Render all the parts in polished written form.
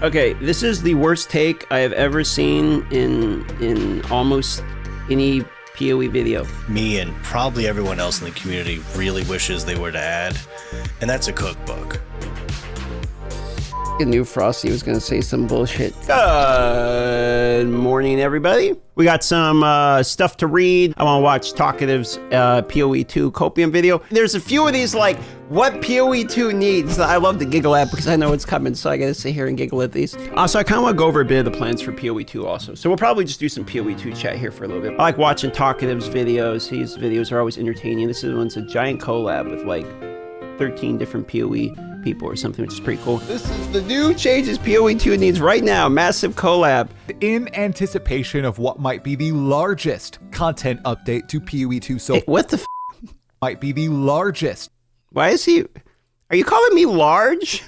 Okay, this is the worst take I have ever seen in almost any PoE video. Me and probably everyone else in the community really wishes they were to add, and that's a cookbook. I knew Frosty was going to say some bullshit. Good morning, everybody. We got some stuff to read. I want to watch Talkative's PoE 2 Copium video. There's a few of these, like, what PoE 2 needs that I love to giggle at because I know it's coming, so I got to sit here and giggle at these. So I kind of want to go over a bit of the plans for PoE 2 also. So we'll probably just do some PoE 2 chat here for a little bit. I like watching Talkative's videos. His videos are always entertaining. This one's a giant collab with, like, 13 different PoE people or something, which is pretty cool. This is the new changes PoE 2 needs right now. Massive collab. In anticipation of what might be the largest content update to PoE 2 so Hey, what the f? Might be the largest. Why is he? Are you calling me large?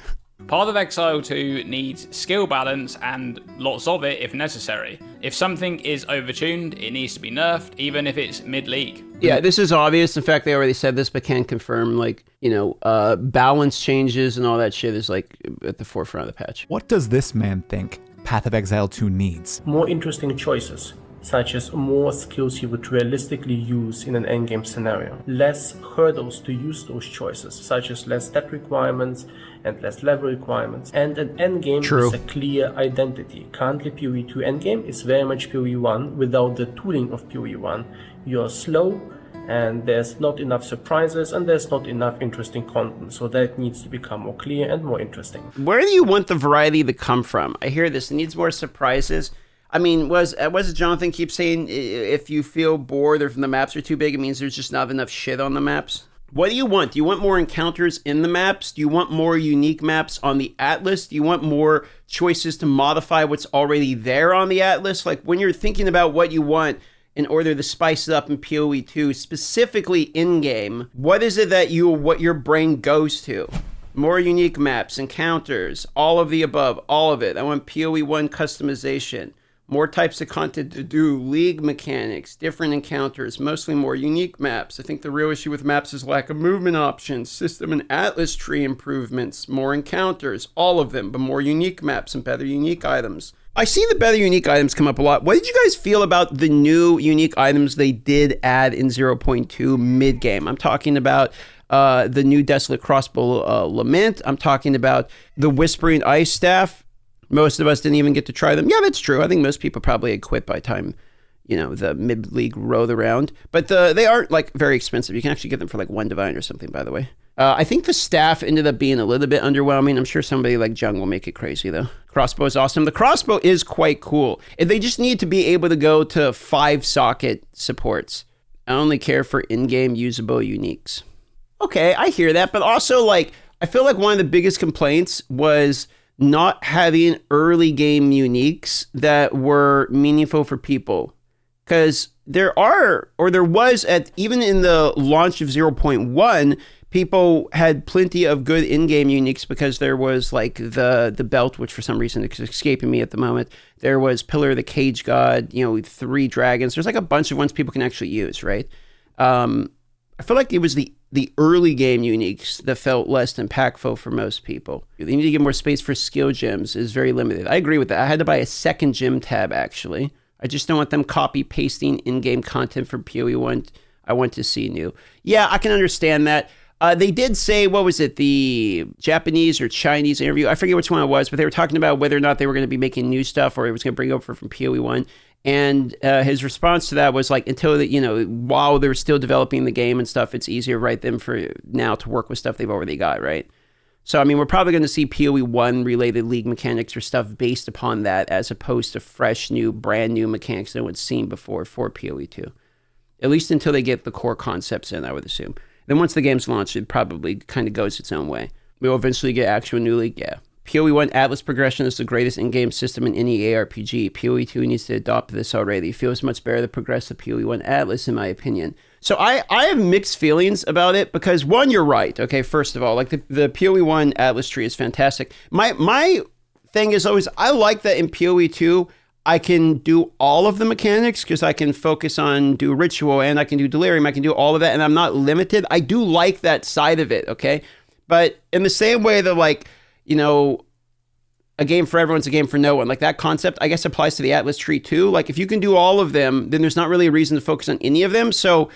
Part of Exile 2 needs skill balance and lots of it if necessary. If something is overtuned, it needs to be nerfed, even if it's mid-league. Yeah, this is obvious. In fact, they already said this, but can't confirm, like, you know, balance changes and all that shit is, like, at the forefront of the patch. What does this man think Path of Exile 2 needs? More interesting choices, such as more skills you would realistically use in an endgame scenario. Less hurdles to use those choices, such as less stat requirements and less level requirements. And an endgame is a clear identity. Currently, PoE 2 endgame is very much PoE 1 without the tooling of PoE 1. You're slow, and there's not enough surprises, and there's not enough interesting content. So that needs to become more clear and more interesting. Where do you want the variety to come from? I hear this. It needs more surprises. I mean, was it Jonathan keeps saying if you feel bored or if the maps are too big, it means there's just not enough shit on the maps? What do you want? Do you want more encounters in the maps? Do you want more unique maps on the Atlas? Do you want more choices to modify what's already there on the Atlas? Like, when you're thinking about what you want in order to spice it up in PoE 2, specifically in-game, what is it that what your brain goes to? More unique maps, encounters, all of the above, all of it. I want PoE 1 customization. More types of content to do, league mechanics, different encounters, mostly more unique maps. I think the real issue with maps is lack of movement options, system and atlas tree improvements, more encounters, all of them, but more unique maps and better unique items. I see the better unique items come up a lot. What did you guys feel about the new unique items they did add in 0.2 mid-game? I'm talking about the new Desolate Crossbow Lament. I'm talking about the Whispering Ice Staff. Most of us didn't even get to try them. Yeah, that's true. I think most people probably had quit by the time, you know, the mid-league rolled around. But they aren't, like, very expensive. You can actually get them for, like, 1 divine or something, by the way. I think the staff ended up being a little bit underwhelming. I'm sure somebody like Jung will make it crazy, though. Crossbow is awesome. The crossbow is quite cool. They just need to be able to go to 5-socket supports. I only care for in-game usable uniques. Okay, I hear that. But also, like, I feel like one of the biggest complaints was not having early game uniques that were meaningful for people. Because there was even in the launch of 0.1, people had plenty of good in-game uniques because there was like the belt, which for some reason is escaping me at the moment. There was Pillar of the Cage God, you know, 3 dragons. There's like a bunch of ones people can actually use, right? I feel like it was the early game uniques that felt less impactful for most people. You need to give more space for skill gems is very limited. I agree with that. I had to buy a second gem tab, actually. I just don't want them copy pasting in-game content from PoE 1. I want to see new. Yeah, I can understand that. They did say, what was it, the Japanese or Chinese interview? I forget which one it was, but they were talking about whether or not they were going to be making new stuff or it was going to bring over from PoE 1. And his response to that was like, until, you know, while they're still developing the game and stuff, it's easier, right, than for now to work with stuff they've already got, right? So, I mean, we're probably going to see PoE 1 related league mechanics or stuff based upon that as opposed to fresh, new, brand new mechanics no one's seen before for PoE 2. At least until they get the core concepts in, I would assume. Then once the game's launched, it probably kind of goes its own way. We'll eventually get actual new league, yeah. PoE 1 Atlas progression is the greatest in-game system in any ARPG. PoE 2 needs to adopt this already. It feels much better to progress the PoE 1 Atlas, in my opinion. So I have mixed feelings about it because, one, you're right. Okay, first of all, like the PoE 1 Atlas tree is fantastic. My thing is always, I like that in PoE 2, I can do all of the mechanics because I can focus on do ritual and I can do delirium. I can do all of that and I'm not limited. I do like that side of it, okay? But in the same way that, like, you know, a game for everyone's a game for no one. Like that concept, I guess, applies to the Atlas tree too. Like if you can do all of them, then there's not really a reason to focus on any of them. So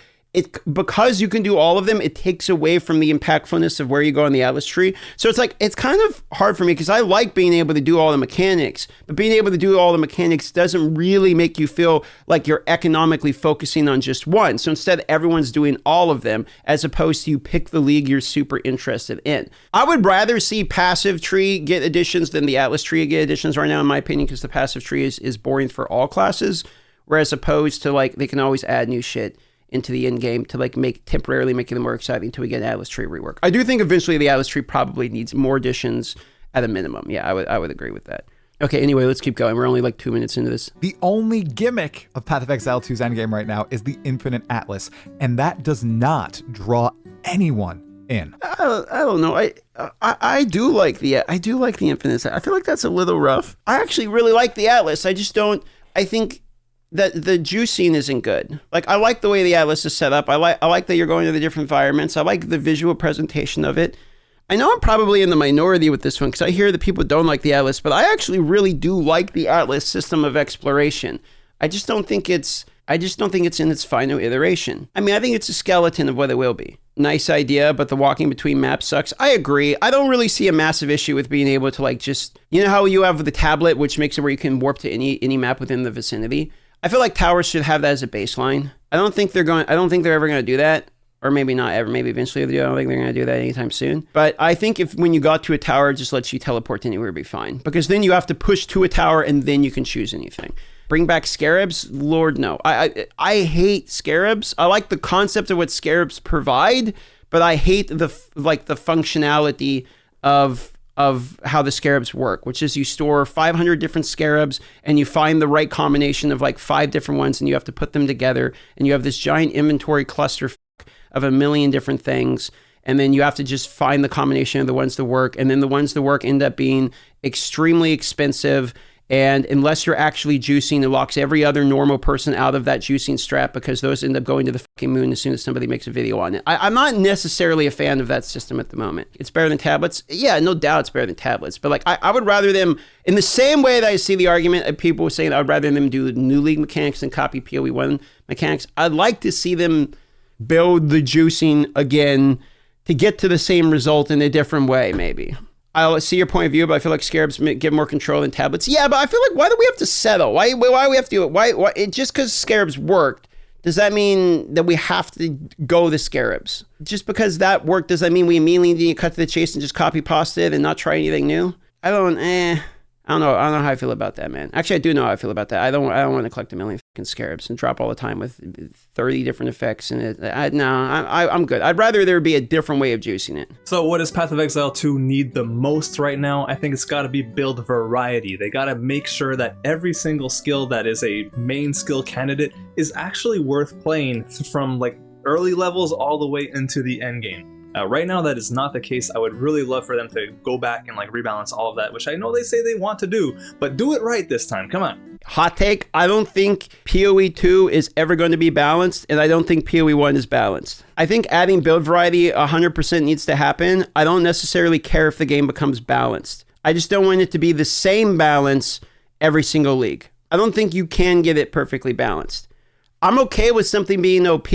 because you can do all of them, it takes away from the impactfulness of where you go on the Atlas tree. So it's like, it's kind of hard for me because I like being able to do all the mechanics, but being able to do all the mechanics doesn't really make you feel like you're economically focusing on just one. So instead, everyone's doing all of them as opposed to you pick the league you're super interested in. I would rather see passive tree get additions than the Atlas tree get additions right now, in my opinion, because the passive tree is boring for all classes, whereas opposed to like, they can always add new shit into the end game to like temporarily making them more exciting until we get an Atlas tree rework. I do think eventually the Atlas tree probably needs more additions at a minimum. Yeah, I would agree with that. Okay, anyway, let's keep going. We're only like 2 minutes into this. The only gimmick of Path of Exile 2's endgame right now is the Infinite Atlas, and that does not draw anyone in. I don't know. I do like the Infinite. I feel like that's a little rough. I actually really like the Atlas. I think that the juicing isn't good. Like, I like the way the Atlas is set up. I like that you're going to the different environments. I like the visual presentation of it. I know I'm probably in the minority with this one because I hear that people don't like the Atlas, but I actually really do like the Atlas system of exploration. I just don't think it's in its final iteration. I mean, I think it's a skeleton of what it will be. Nice idea, but the walking between maps sucks. I agree. I don't really see a massive issue with being able to like just, you know how you have the tablet, which makes it where you can warp to any map within the vicinity. I feel like towers should have that as a baseline. I don't think they're ever going to do that. Or maybe not ever. Maybe eventually they do. I don't think they're going to do that anytime soon. But I think when you got to a tower, it just lets you teleport to anywhere, it'd be fine. Because then you have to push to a tower and then you can choose anything. Bring back scarabs? Lord, no. I hate scarabs. I like the concept of what scarabs provide, but I hate the functionality of how the scarabs work, which is you store 500 different scarabs and you find the right combination of like 5 different ones and you have to put them together and you have this giant inventory cluster of a million different things. And then you have to just find the combination of the ones that work. And then the ones that work end up being extremely expensive. And unless you're actually juicing, it locks every other normal person out of that juicing strap because those end up going to the fucking moon as soon as somebody makes a video on it. I'm not necessarily a fan of that system at the moment. It's better than tablets. Yeah, no doubt it's better than tablets. But like, I would rather them, in the same way that I see the argument of people saying I would rather them do new league mechanics than copy PoE 1 mechanics, I'd like to see them build the juicing again to get to the same result in a different way, maybe. I see your point of view, but I feel like scarabs give more control than tablets. Yeah, but I feel like, why do we have to settle? Why do we have to do it? Why just because scarabs worked, does that mean that we have to go the scarabs? Just because that worked, does that mean we immediately need to cut to the chase and just copy pasta it and not try anything new? I don't know how I feel about that, man. Actually, I do know how I feel about that. I don't want to collect a million fucking scarabs and drop all the time with 30 different effects. And I'm good. I'd rather there be a different way of juicing it. So what does Path of Exile 2 need the most right now? I think it's got to be build variety. They got to make sure that every single skill that is a main skill candidate is actually worth playing from like early levels all the way into the end game. Right now, that is not the case. I would really love for them to go back and like rebalance all of that, which I know they say they want to do, but do it right this time. Come on. Hot take, I don't think PoE 2 is ever going to be balanced, and I don't think PoE 1 is balanced. I think adding build variety 100% needs to happen. I don't necessarily care if the game becomes balanced. I just don't want it to be the same balance every single league. I don't think you can get it perfectly balanced. I'm okay with something being OP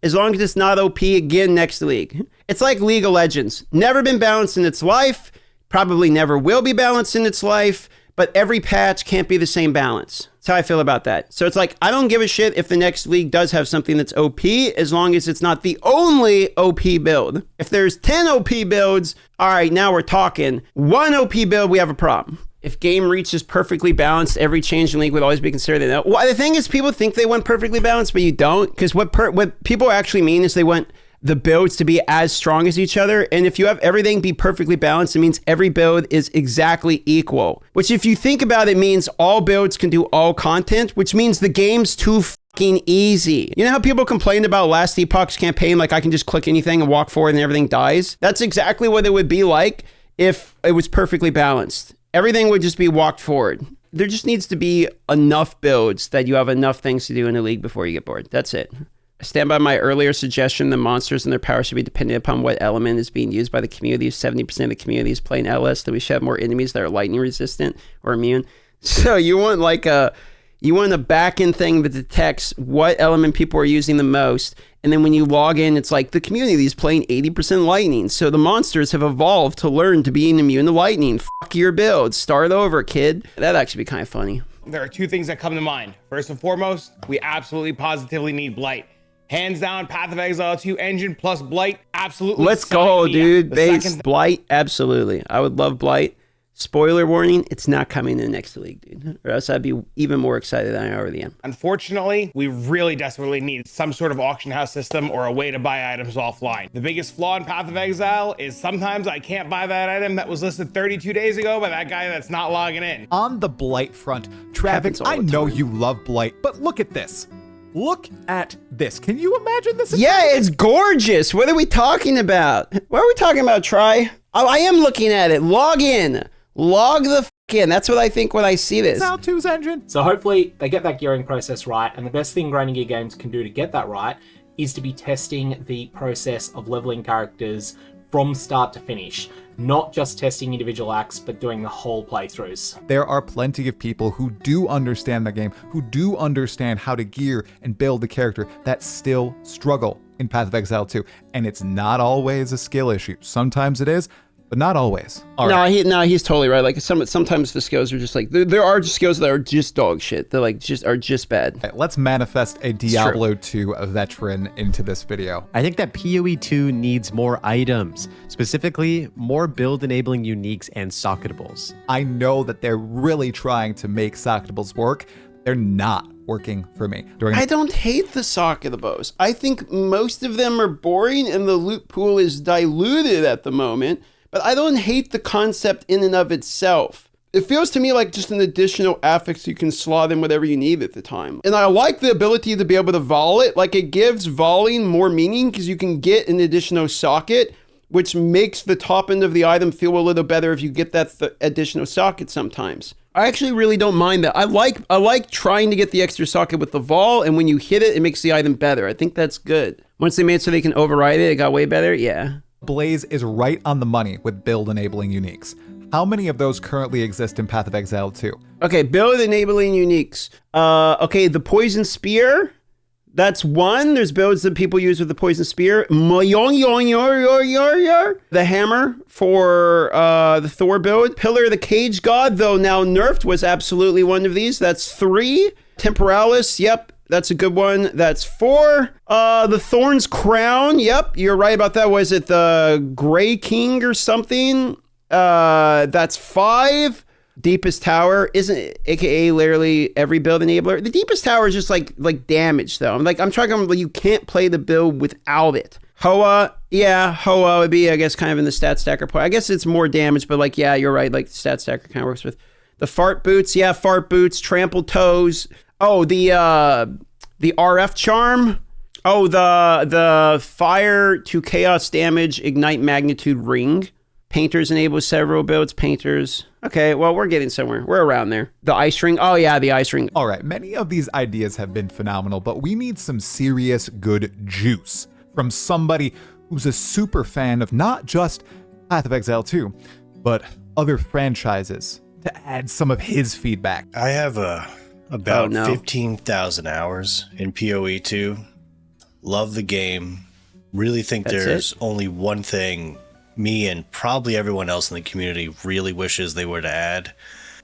as long as it's not OP again next league. It's like League of Legends. Never been balanced in its life, probably never will be balanced in its life, but every patch can't be the same balance. That's how I feel about that. So it's like, I don't give a shit if the next league does have something that's OP as long as it's not the only OP build. If there's 10 OP builds, all right, now we're talking. One OP build, we have a problem. If game reaches perfectly balanced, every change in league would always be considered an L. Well, the thing is, people think they want perfectly balanced, but you don't. Because what people actually mean is they want the builds to be as strong as each other. And if you have everything be perfectly balanced, it means every build is exactly equal. Which, if you think about it, means all builds can do all content, which means the game's too fucking easy. You know how people complained about Last Epoch's campaign, like I can just click anything and walk forward and everything dies? That's exactly what it would be like if it was perfectly balanced. Everything would just be walked forward. There just needs to be enough builds that you have enough things to do in the league before you get bored. That's it. I stand by my earlier suggestion the monsters and their power should be dependent upon what element is being used by the community. If 70% of the community is playing LS, then we should have more enemies that are lightning resistant or immune. So you want a back-end thing that detects what element people are using the most. And then when you log in, it's like the community is playing 80% lightning. So the monsters have evolved to learn to be immune to lightning. Fuck your build. Start over, kid. That'd actually be kind of funny. There are two things that come to mind. First and foremost, we absolutely positively need Blight. Hands down, Path of Exile 2 engine plus Blight, absolutely. Let's go, dude. Base Second, Blight, absolutely. I would love Blight. Spoiler warning, it's not coming in the next league, dude. Or else I'd be even more excited than I already am. unfortunately, we really desperately need some sort of auction house system or a way to buy items offline. The biggest flaw in Path of Exile is sometimes I can't buy that item that was listed 32 days ago by that guy that's not logging in. On the Blight front, Happens Travis, all I the know time. you love Blight, but look at this. Look at this. Can you imagine this? Yeah, it's gorgeous. What are we talking about? What are we talking about, Try? I am looking at it. Log in. Log the f in. That's what I think when I see this. Exile 2's engine. So hopefully they get that gearing process right, and the best thing Grinding Gear Games can do to get that right is to be testing the process of leveling characters from start to finish. Not just testing individual acts, but doing the whole playthroughs. There are plenty of people who do understand the game, who do understand how to gear and build the character that still struggle in Path of Exile 2. And it's not always a skill issue. Sometimes it is, but not always. All right. He's totally right. Like sometimes the skills are just like there are skills that are just dog shit. They're like just bad. Okay, let's manifest a Diablo 2 veteran into this video. I think that PoE 2 needs more items, specifically more build-enabling uniques and socketables. I know that they're really trying to make socketables work. They're not working for me. I don't hate the socket of the bows. I think most of them are boring and the loot pool is diluted at the moment. But I don't hate the concept in and of itself. It feels to me like just an additional affix you can slot in whatever you need at the time. And I like the ability to be able to vol it. Like it gives volleying more meaning because you can get an additional socket, which makes the top end of the item feel a little better if you get that additional socket sometimes. I actually really don't mind that. I like trying to get the extra socket with the vol, and when you hit it, it makes the item better. I think that's good. Once they made it so they can override it, it got way better, yeah. Blaze is right on the money with build enabling uniques. How many of those currently exist in Path of Exile 2? Okay, build enabling uniques. Okay, the poison spear. That's one. There's builds that people use with the poison spear. The hammer for the Thor build. Pillar of the Cage God, though now nerfed, was absolutely one of these. That's 3. Temporalis, yep. That's a good one. That's 4. The Thorn's Crown. Yep, you're right about that. Was it the Grey King or something? That's 5. Deepest Tower isn't, aka literally every build enabler. The Deepest Tower is just like damage though. I'm trying to, you can't play the build without it. Hoa, yeah, Hoa would be, I guess, kind of in the stat stacker part. I guess it's more damage, but like, yeah, you're right. Like stat stacker kind of works with the Fart Boots. Yeah, Fart Boots, Trampled Toes. Oh, the RF charm. Oh, the fire to chaos damage ignite magnitude ring. Painters enable several builds. Painters. Okay, well, we're getting somewhere. We're around there. The ice ring. Oh yeah, the ice ring. All right, many of these ideas have been phenomenal, but we need some serious good juice from somebody who's a super fan of not just Path of Exile 2, but other franchises to add some of his feedback. I have about 15,000 hours in PoE 2. Love the game. Really think there's only one thing me and probably everyone else in the community really wishes they were to add,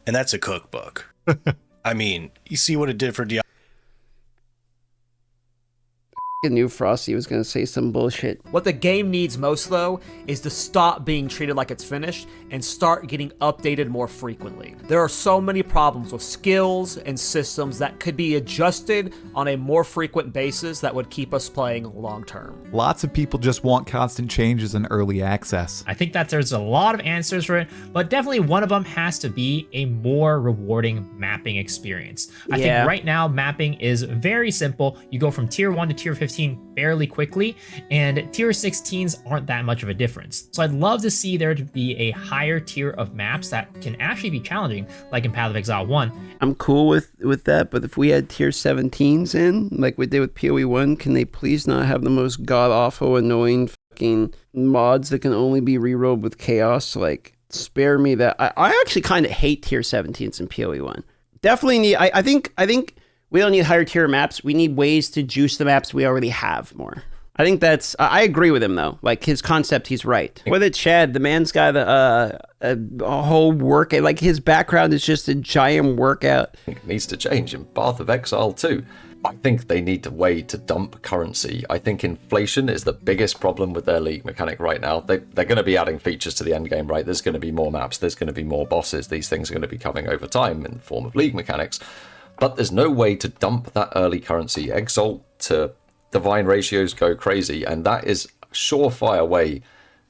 and that's a cookbook. I mean, you see what it did for Diablo. I knew Frosty was going to say some bullshit. What the game needs most, though, is to stop being treated like it's finished and start getting updated more frequently. There are so many problems with skills and systems that could be adjusted on a more frequent basis that would keep us playing long term. Lots of people just want constant changes in early access. I think that there's a lot of answers for it, but definitely one of them has to be a more rewarding mapping experience. I think right now mapping is very simple. You go from tier 1 to tier 15 15 fairly quickly, and tier 16s aren't that much of a difference. So I'd love to see there to be a higher tier of maps that can actually be challenging, like in Path of Exile 1. I'm cool with that, but if we had tier 17s in, like we did with PoE 1, can they please not have the most god-awful, annoying fucking mods that can only be rerolled with chaos? Like, spare me that. I actually kind of hate tier 17s in PoE 1. Definitely need, I think we don't need higher tier maps. We need ways to juice the maps we already have more. I think that's, I agree with him though. Like his concept, he's right. With it, Chad, the man's got a whole workout. Like his background is just a giant workout. It needs to change in Path of Exile too. I think they need a way to dump currency. I think inflation is the biggest problem with their league mechanic right now. They're going to be adding features to the end game, right? There's going to be more maps. There's going to be more bosses. These things are going to be coming over time in the form of league mechanics. But there's no way to dump that early currency. Exalt to divine ratios go crazy, and that is a surefire way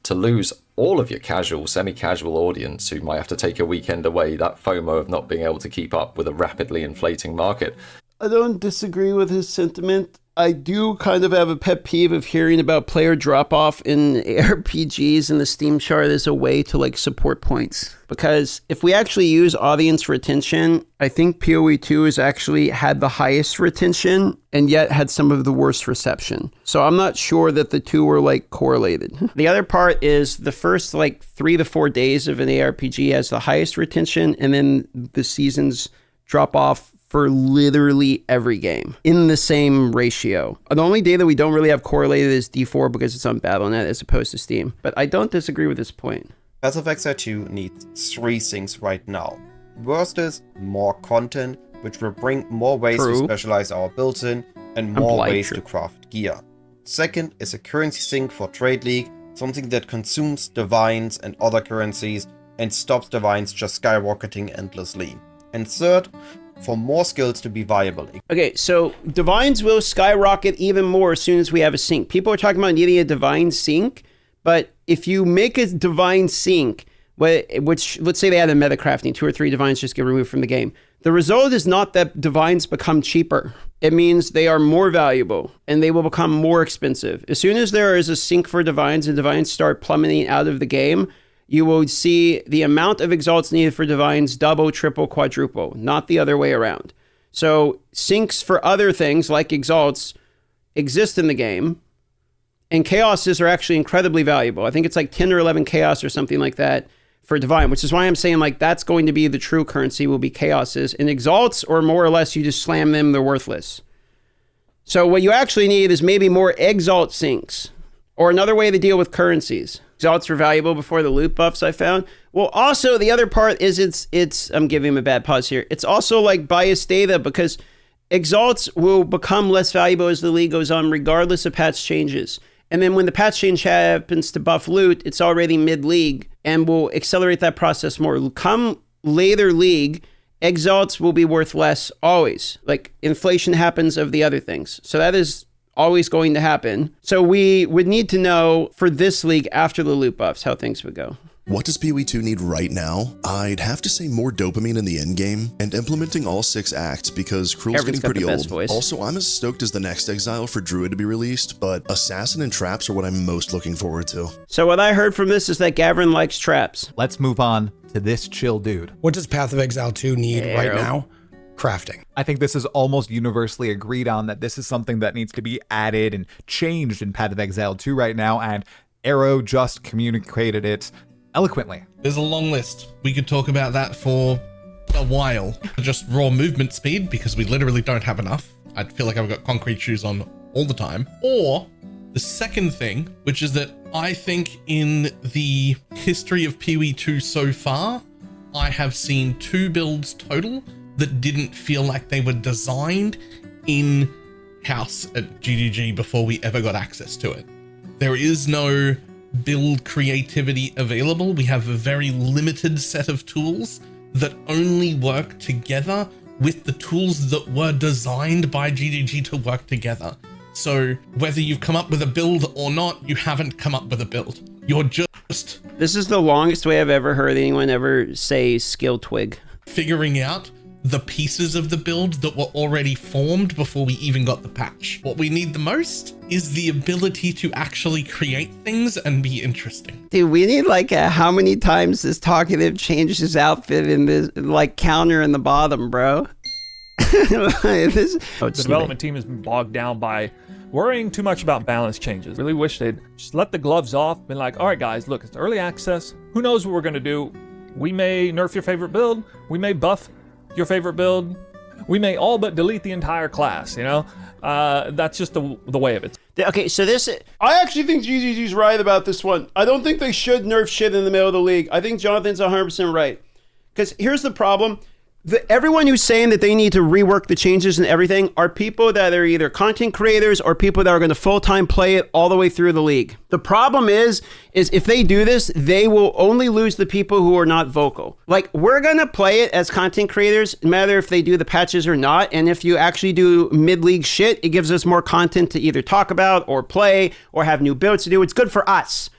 to lose all of your casual, semi-casual audience who might have to take a weekend away, that FOMO of not being able to keep up with a rapidly inflating market. I don't disagree with his sentiment. I do kind of have a pet peeve of hearing about player drop-off in ARPGs in the Steam chart as a way to like support points. Because if we actually use audience retention, I think PoE 2 has actually had the highest retention and yet had some of the worst reception. So I'm not sure that the two are like correlated. The other part is the first like 3 to 4 days of an ARPG has the highest retention, and then the seasons drop off for literally every game in the same ratio. The only data we don't really have correlated is D4 because it's on Battle.net as opposed to Steam. But I don't disagree with this point. Path of Exile 2 needs 3 things right now. First is more content, which will bring more ways to specialize our builds in and more ways to craft gear. Second is a currency sink for Trade League, something that consumes divines and other currencies and stops divines just skyrocketing endlessly. And third, for more skills to be viable. Okay, so divines will skyrocket even more as soon as we have a sink. People are talking about needing a divine sink, but if you make a divine sink, which let's say they add a meta crafting, 2 or 3 divines just get removed from the game, the result is not that divines become cheaper. It means they are more valuable and they will become more expensive. As soon as there is a sink for divines and divines start plummeting out of the game, you will see the amount of exalts needed for divines double, triple, quadruple, not the other way around. So sinks for other things like exalts exist in the game, and chaoses are actually incredibly valuable. I think it's like 10 or 11 chaos or something like that for divine, which is why I'm saying like that's going to be the true currency, will be chaoses. And exalts, or more or less you just slam them, they're worthless. So what you actually need is maybe more exalt sinks, or another way to deal with currencies. Exalts are valuable before the loot buffs, I found. Well, also the other part is it's I'm giving him a bad pause here. It's also like biased data, because exalts will become less valuable as the league goes on, regardless of patch changes. And then when the patch change happens to buff loot, it's already mid-league and will accelerate that process more. Come later league, exalts will be worth less always. Like inflation happens of the other things. So that is always going to happen. So we would need to know for this league after the loot buffs how things would go. What does PoE 2 need right now? I'd have to say more dopamine in the endgame and implementing all 6 acts, because Cruel's getting pretty old. Also, I'm as stoked as the next Exile for Druid to be released, but Assassin and Traps are what I'm most looking forward to. So what I heard from this is that Gavin likes traps. Let's move on to this chill dude. What does Path of Exile 2 need right now? Crafting. I think this is almost universally agreed on that this is something that needs to be added and changed in Path of Exile 2 right now, and Arrow just communicated it eloquently. There's a long list. We could talk about that for a while. Just raw movement speed, because we literally don't have enough. I feel like I've got concrete shoes on all the time. Or the second thing, which is that I think in the history of PoE 2 so far, I have seen 2 builds total that didn't feel like they were designed in-house at GGG before we ever got access to it. There is no build creativity available. We have a very limited set of tools that only work together with the tools that were designed by GGG to work together. So whether you've come up with a build or not, you haven't come up with a build. You're just... This is the longest way I've ever heard anyone ever say skill twig. Figuring out the pieces of the build that were already formed before we even got the patch. What we need the most is the ability to actually create things and be interesting. Dude, we need like how many times this talkative changed his outfit in this like counter in the bottom, bro. The development team has been bogged down by worrying too much about balance changes. Really wish they'd just let the gloves off, been like, all right guys, look, it's early access. Who knows what we're gonna do? We may nerf your favorite build, we may buff your favorite build, we may all but delete the entire class, you know? That's just the way of it. Okay, so this... I actually think GGG's right about this one. I don't think they should nerf shit in the middle of the league. I think Jonathan's 100% right. Because here's the problem. Everyone who's saying that they need to rework the changes and everything are people that are either content creators or people that are going to full-time play it all the way through the league. The problem is if they do this, they will only lose the people who are not vocal. Like, we're going to play it as content creators, no matter if they do the patches or not. And if you actually do mid-league shit, it gives us more content to either talk about or play or have new builds to do. It's good for us.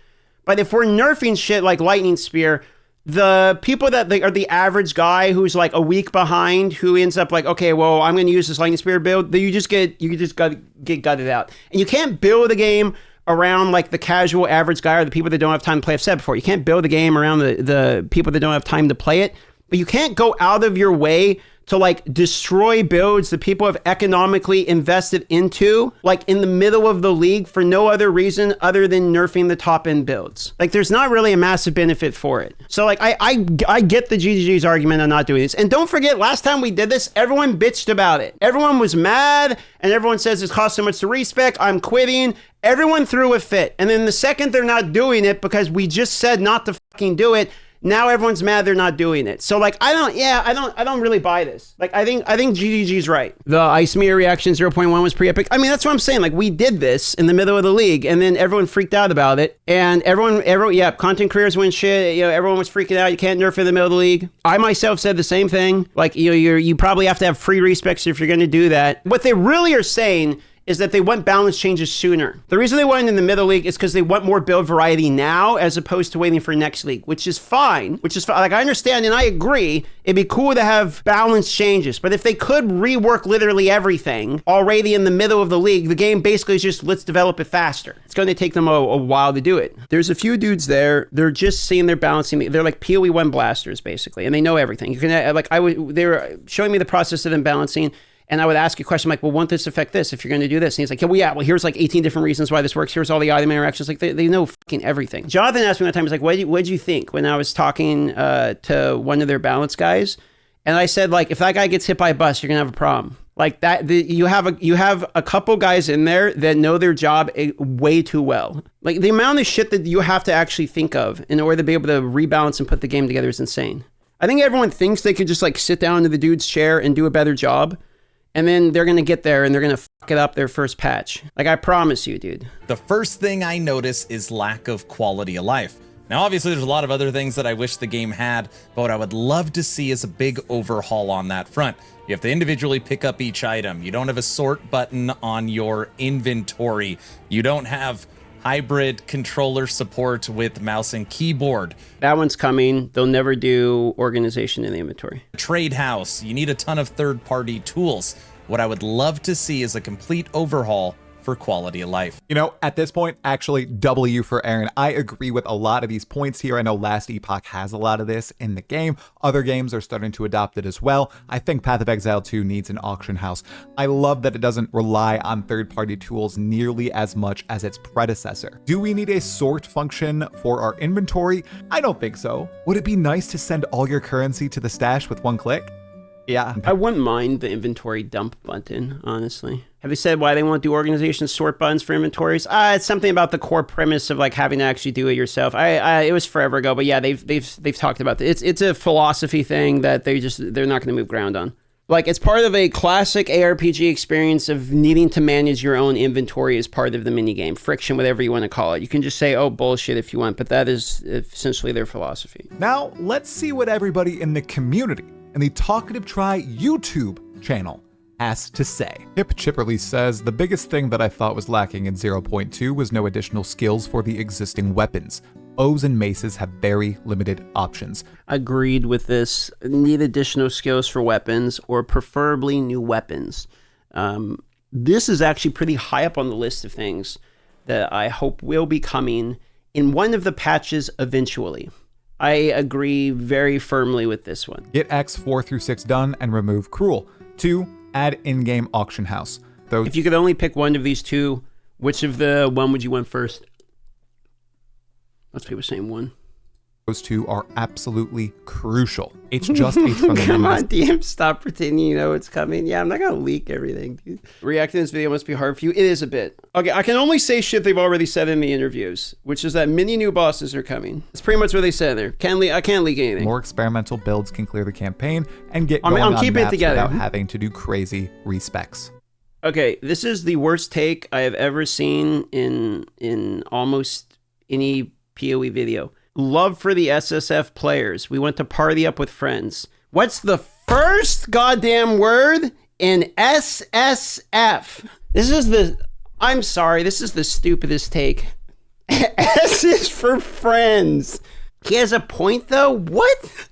But if we're nerfing shit like Lightning Spear, the people that are the average guy who's like a week behind, who ends up like, okay, well, I'm going to use this Lightning Spear build, you just get gutted out. And you can't build a game around like the casual average guy or the people that don't have time to play. I've said before, you can't build a game around the people that don't have time to play it, but you can't go out of your way to like destroy builds that people have economically invested into, like in the middle of the league for no other reason other than nerfing the top end builds. Like, there's not really a massive benefit for it. So like, I get the GGG's argument on not doing this. And don't forget, last time we did this, everyone bitched about it. Everyone was mad and everyone says it costs so much to respec, I'm quitting. Everyone threw a fit. And then the second they're not doing it because we just said not to fucking do it, now everyone's mad they're not doing it. So like, I don't really buy this. Like, I think GGG's right. The Ice Mirror reaction 0.1 was pretty epic. I mean, that's what I'm saying. Like, we did this in the middle of the league and then everyone freaked out about it. And everyone, yeah, content creators win shit. You know, everyone was freaking out. You can't nerf in the middle of the league. I myself said the same thing. Like, you know, you probably have to have free respecs if you're going to do that. What they really are saying is that they want balance changes sooner. The reason they want it in the middle league is because they want more build variety now as opposed to waiting for next league, which is fine. Like, I understand and I agree, it'd be cool to have balance changes, but if they could rework literally everything already in the middle of the league, the game basically is just, let's develop it faster. It's going to take them a while to do it. There's a few dudes there, they're just seeing their balancing, they're like PoE 1 blasters basically, and they know everything. You can, like, they were showing me the process of them balancing. And I would ask a question like, well, won't this affect this if you're going to do this? And he's like, well, here's like 18 different reasons why this works. Here's all the item interactions. Like, they know fucking everything. Jonathan asked me one time, he's like, what'd you think when I was talking to one of their balance guys? And I said, like, if that guy gets hit by a bus, you're going to have a problem. Like that, you have a couple guys in there that know their job way too well. Like, the amount of shit that you have to actually think of in order to be able to rebalance and put the game together is insane. I think everyone thinks they could just like sit down into the dude's chair and do a better job. And then they're going to get there and they're going to fuck it up their first patch. Like, I promise you, dude. The first thing I notice is lack of quality of life. Now, obviously, there's a lot of other things that I wish the game had, but what I would love to see is a big overhaul on that front. You have to individually pick up each item. You don't have a sort button on your inventory. You don't have hybrid controller support with mouse and keyboard. That one's coming. They'll never do organization in the inventory. Trade house. You need a ton of third-party tools. What I would love to see is a complete overhaul for quality of life. You know, at this point, actually, W for Aaron. I agree with a lot of these points here. I know Last Epoch has a lot of this in the game. Other games are starting to adopt it as well. I think Path of Exile 2 needs an auction house. I love that it doesn't rely on third-party tools nearly as much as its predecessor. Do we need a sort function for our inventory? I don't think so. Would it be nice to send all your currency to the stash with one click? Yeah. I wouldn't mind the inventory dump button, honestly. Have you said why they won't do organization sort buttons for inventories? It's something about the core premise of like having to actually do it yourself. It was forever ago, but yeah, they've talked about it. It's a philosophy thing that they're not going to move ground on. Like, it's part of a classic ARPG experience of needing to manage your own inventory as part of the minigame. Friction, whatever you want to call it. You can just say, oh, bullshit if you want, but that is essentially their philosophy. Now, let's see what everybody in the community and the Talkative Try YouTube channel has to say. Hip Chipperly says, the biggest thing that I thought was lacking in 0.2 was no additional skills for the existing weapons. bows and maces have very limited options. Agreed with this. Need additional skills for weapons, or preferably new weapons. This is actually pretty high up on the list of things that I hope will be coming in one of the patches eventually. I agree very firmly with this one. Get X 4 through 6 done and remove Cruel. 2, add in-game auction house. Though if you could only pick one of these two, which of the one would you want first? Most people are saying one. Those two are absolutely crucial. H just H from the Come on, DM, stop pretending you know it's coming. Yeah, I'm not gonna leak everything, dude. Reacting to this video must be hard for you. It is a bit. Okay, I can only say shit they've already said in the interviews, which is that many new bosses are coming. That's pretty much what they said there. I can't leak anything. More experimental builds can clear the campaign and get going on keeping it maps together without having to do crazy respecs. Okay, this is the worst take I have ever seen in almost any PoE video. Love for the SSF players. We want to party up with friends. What's the first goddamn word in SSF? I'm sorry, this is the stupidest take. S is for friends. He has a point though? What?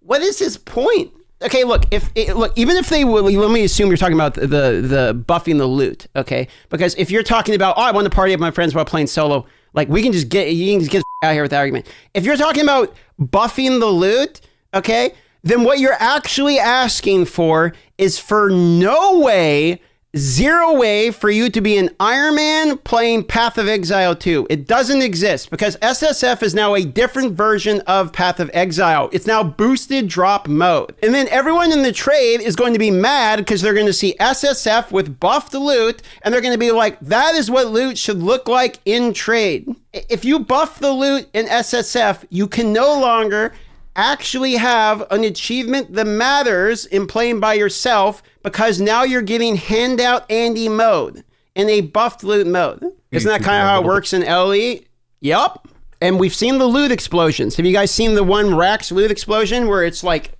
What is his point? Okay, look, even if they would, let me assume you're talking about the buffing the loot, okay? Because if you're talking about, oh, I want to party with my friends while playing solo, like you can just get out here with the argument. If you're talking about buffing the loot, okay, then what you're actually asking for is for zero way for you to be an Iron Man playing Path of Exile 2. It doesn't exist because SSF is now a different version of Path of Exile. It's now boosted drop mode. And then everyone in the trade is going to be mad because they're going to see SSF with buffed loot and they're going to be like, that is what loot should look like in trade. If you buff the loot in SSF, you can no longer actually have an achievement that matters in playing by yourself because now you're getting handout Andy mode in a buffed loot mode. Isn't that kind of how it works in LE? Yup. And we've seen the loot explosions. Have you guys seen the one Rax loot explosion where it's like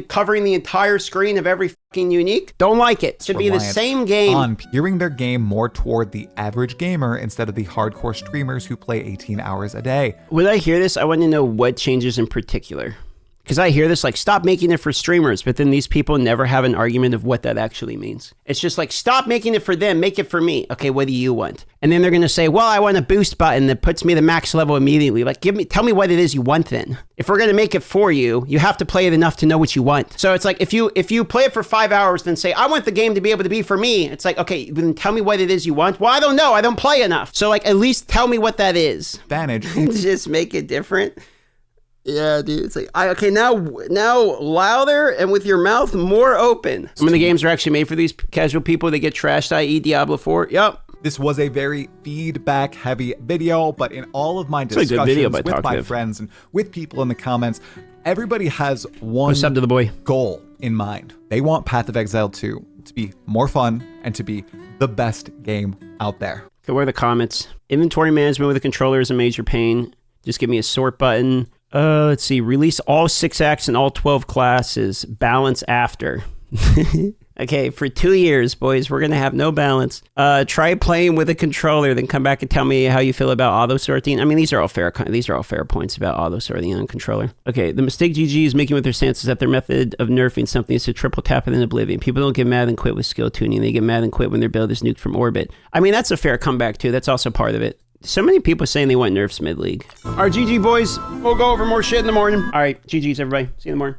covering the entire screen of every fucking unique? Don't like it. Should be the same game. On gearing their game more toward the average gamer instead of the hardcore streamers who play 18 hours a day. When I hear this, I want to know what changes in particular. Because I hear this like, stop making it for streamers, but then these people never have an argument of what that actually means. It's just like, stop making it for them, make it for me. Okay, what do you want? And then they're going to say, well, I want a boost button that puts me the max level immediately. Like, tell me what it is you want then. If we're going to make it for you, you have to play it enough to know what you want. So it's like, if you play it for 5 hours, then say, I want the game to be able to be for me. It's like, okay, then tell me what it is you want. Well, I don't know. I don't play enough. So like, at least tell me what that is. Advantage. Just make it different. Yeah, dude. It's like, okay, now louder and with your mouth more open. Some of the games are actually made for these casual people that get trashed, i.e. Diablo 4. Yep. This was a very feedback-heavy video, but in all of my discussions with my friends and with people in the comments, everybody has one What's up to the boy? Goal in mind. They want Path of Exile 2 to be more fun and to be the best game out there. Okay, what are the comments? Inventory management with a controller is a major pain. Just give me a sort button. Let's see. Release all 6 acts and all 12 classes. Balance after. Okay, for 2 years, boys, we're going to have no balance. Try playing with a controller, then come back and tell me how you feel about auto-sorting. I mean, these are all fair points about auto-sorting on controller. Okay, the mistake GG is making with their stance is that their method of nerfing something is to triple tap it in oblivion. People don't get mad and quit with skill tuning. They get mad and quit when their build is nuked from orbit. I mean, that's a fair comeback, too. That's also part of it. So many people saying they want nerfs mid-league. All right, GG, boys. We'll go over more shit in the morning. All right, GG's, everybody. See you in the morning.